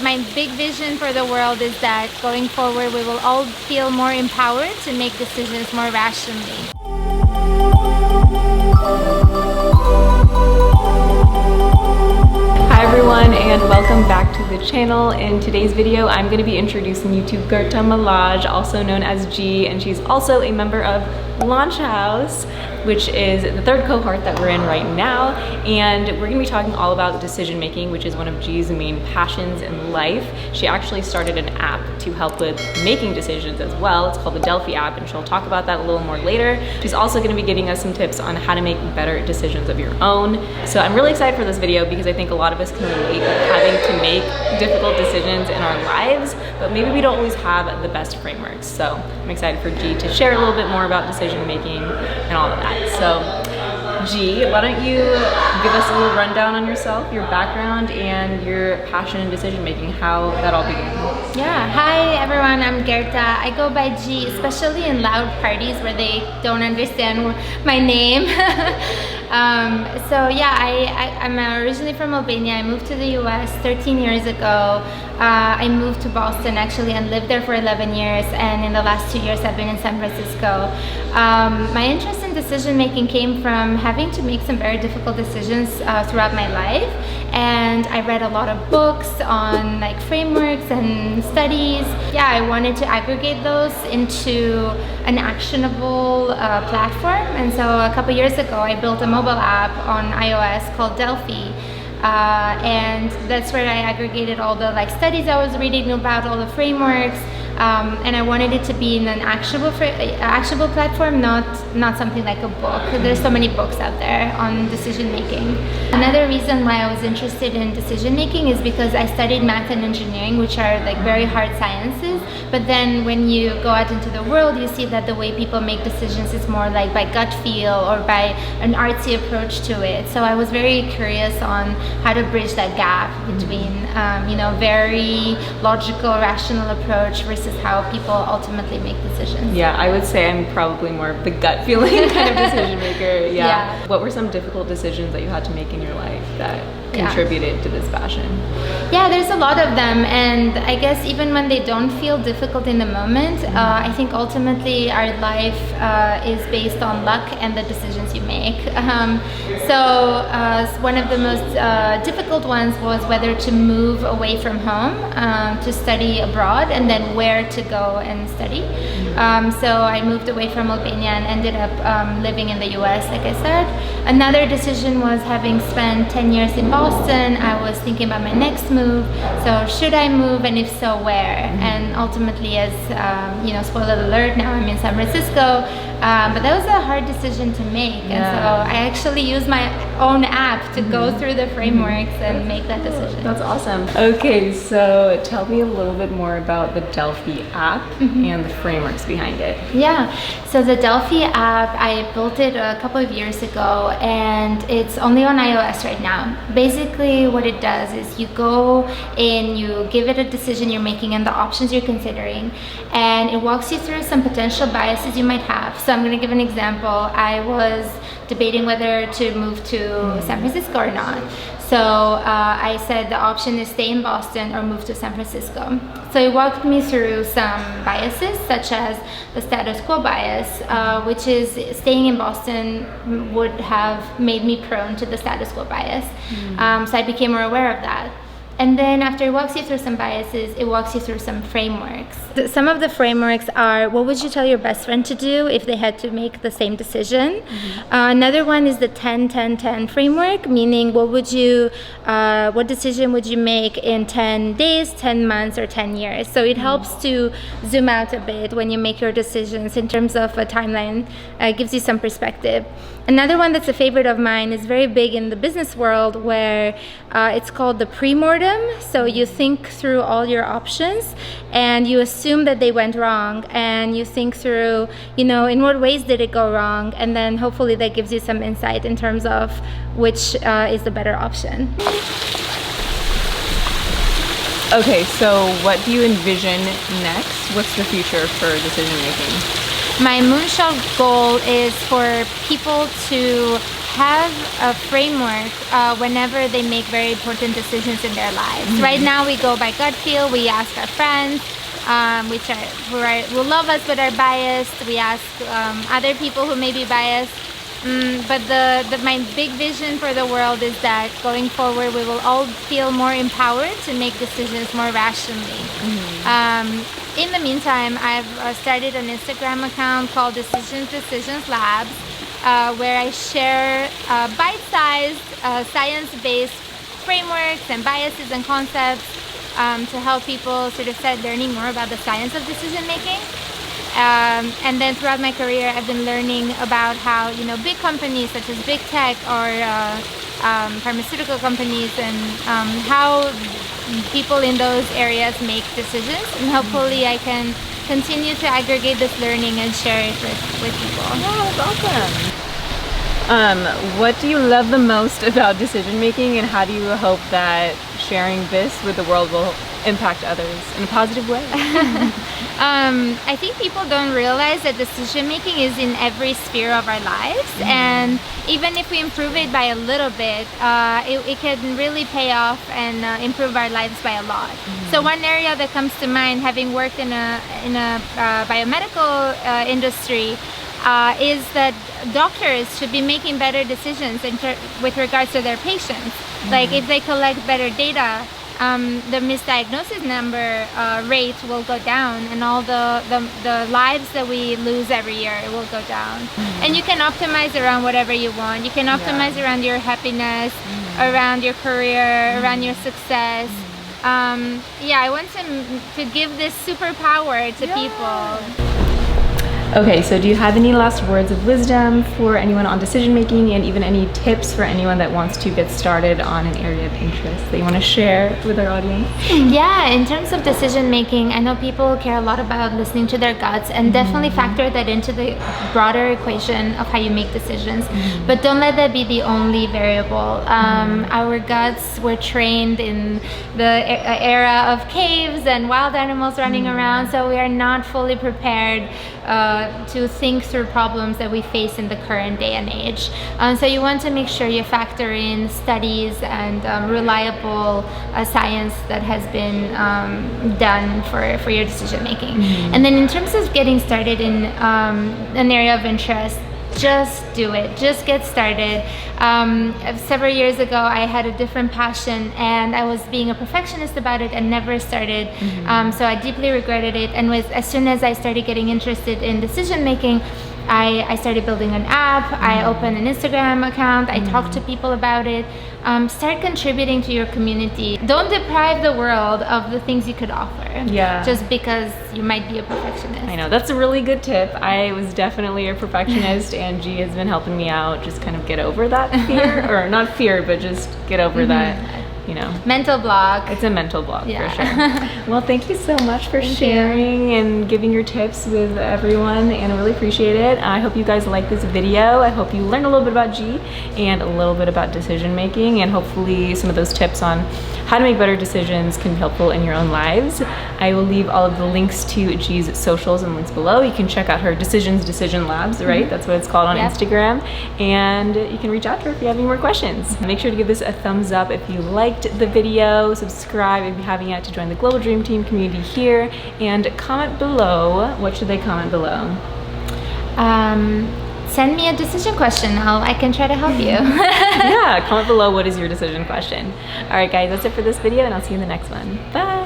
My big vision for the world is that going forward we will all feel more empowered to make decisions more rationally. Hi everyone, and welcome back to the channel. In today's video, I'm going to be introducing you to Gerta Malaj, also known as G, and she's also a member of Launch House, which is the third cohort that we're in right now. And we're going to be talking all about decision making, which is one of G's main passions in life. She actually started an app to help with making decisions as well. It's called the Delfi app, and she'll talk about that a little more later. She's also going to be giving us some tips on how to make better decisions of your own. So I'm really excited for this video because I think a lot of us can relate with having to make difficult decisions in our lives, but maybe we don't always have the best frameworks. So I'm excited for G to share a little bit more about decision making and all of that. So G, why don't you give us a little rundown on yourself, your background, and your passion in decision making, how that all began. Yeah, hi everyone, I'm Gerta. I go by G, especially in loud parties where they don't understand my name. So yeah, I'm originally from Albania. I moved to the US 13 years ago. I moved to Boston actually and lived there for 11 years, and in the last 2 years I've been in San Francisco. My interest in decision making came from having to make some very difficult decisions throughout my life, and I read a lot of books on like frameworks and studies. Yeah, I wanted to aggregate those into an actionable platform, and so a couple years ago I built a mobile app on iOS called Delfi. And that's where I aggregated all the like studies I was reading about, all the frameworks, and I wanted it to be in an actionable platform, not something like a book. There's so many books out there on decision making. Another reason why I was interested in decision making is because I studied math and engineering, which are like very hard sciences, but then when you go out into the world you see that the way people make decisions is more like by gut feel or by an artsy approach to it. So I was very curious on how to bridge that gap between very logical, rational approach versus how people ultimately make decisions. Yeah, I would say I'm probably more of the gut feeling kind of decision maker. Yeah. What were some difficult decisions that you had to make in your life that contributed to this passion? Yeah, there's a lot of them, and I guess even when they don't feel difficult in the moment, I think ultimately our life is based on luck and the decisions you make. So one of the most difficult ones was whether to move away from home to study abroad, and then where to go and study. So I moved away from Albania and ended up living in the US, like I said. Another decision was having spent 10 years in Boston, I was thinking about my next move. So should I move, and if so, where? And ultimately, as spoiler alert, now I'm in San Francisco. But that was a hard decision to make, and so I actually used my own app to go through the frameworks and make that decision. That's awesome. Okay, so tell me a little bit more about the Delfi app and the frameworks behind it. Yeah, so the Delfi app, I built it a couple of years ago, and it's only on iOS right now. Basically what it does is you go in, you give it a decision you're making and the options you're considering, and it walks you through some potential biases you might have. So I'm going to give an example. I was debating whether to move to San Francisco or not. So I said the option is stay in Boston or move to San Francisco. So it walked me through some biases, such as the status quo bias, which is staying in Boston would have made me prone to the status quo bias. So I became more aware of that. And then after it walks you through some biases, it walks you through some frameworks. Some of the frameworks are, what would you tell your best friend to do if they had to make the same decision? Another one is the 10-10-10 framework, meaning what decision would you make in 10 days, 10 months, or 10 years? So it helps to zoom out a bit when you make your decisions in terms of a timeline. It gives you some perspective. Another one that's a favorite of mine is very big in the business world, where it's called the pre-mortem. So you think through all your options and you assume that they went wrong, and you think through, in what ways did it go wrong, and then hopefully that gives you some insight in terms of which is the better option. Okay, so what do you envision next? What's the future for decision making? My moonshot goal is for people to have a framework whenever they make very important decisions in their lives. Right now we go by gut feel. We ask our friends, who love us but are biased. We ask other people who may be biased. But my big vision for the world is that going forward we will all feel more empowered to make decisions more rationally. In the meantime, I've started an Instagram account called Decisions Labs, where I share bite-sized science-based frameworks and biases and concepts to help people sort of start learning more about the science of decision making. And then throughout my career, I've been learning about how, you know, big companies such as big tech or pharmaceutical companies, and how people in those areas make decisions. And hopefully I can continue to aggregate this learning and share it with people. Oh, that's awesome. What do you love the most about decision making, and how do you hope that sharing this with the world will impact others in a positive way? I think people don't realize that decision making is in every sphere of our lives, and even if we improve it by a little bit, it can really pay off and improve our lives by a lot. So one area that comes to mind, having worked in a biomedical industry, is that doctors should be making better decisions with regards to their patients. Like if they collect better data, the misdiagnosis number rate will go down, and all the lives that we lose every year will go down. And you can optimize around whatever you want. You can optimize around your happiness, around your career, around your success. I want to give this superpower to people. Okay, so do you have any last words of wisdom for anyone on decision making, and even any tips for anyone that wants to get started on an area of interest that you want to share with our audience? Yeah, in terms of decision making, I know people care a lot about listening to their guts, and definitely factor that into the broader equation of how you make decisions. But don't let that be the only variable. Our guts were trained in the era of caves and wild animals running around, so we are not fully prepared to think through problems that we face in the current day and age. So you want to make sure you factor in studies and reliable science that has been done for your decision making. And then in terms of getting started in an area of interest, just do it. Just get started. Several years ago, I had a different passion, and I was being a perfectionist about it and never started. So I deeply regretted it. And as soon as I started getting interested in decision making, I started building an app. I opened an Instagram account. I talked to people about it. Start contributing to your community. Don't deprive the world of the things you could offer just because you might be a perfectionist. I know, that's a really good tip. I was definitely a perfectionist, and G has been helping me out just kind of get over that fear, or not fear, but just get over that, you know. Mental block. It's a mental block for sure. Well, thank you so much for sharing and giving your tips with everyone, and I really appreciate it. I hope you guys like this video. I hope you learned a little bit about G and a little bit about decision making, and hopefully some of those tips on how to make better decisions can be helpful in your own lives. I will leave all of the links to G's socials and links below. You can check out her Decision Labs, right? That's what it's called on Instagram. And you can reach out to her if you have any more questions. Make sure to give this a thumbs up if you liked the video, subscribe if you haven't yet to join the Global Dream Team community here, and comment below. What should they comment below? Send me a decision question. I can try to help you. Yeah, comment below what is your decision question. All right, guys, that's it for this video, and I'll see you in the next one. Bye.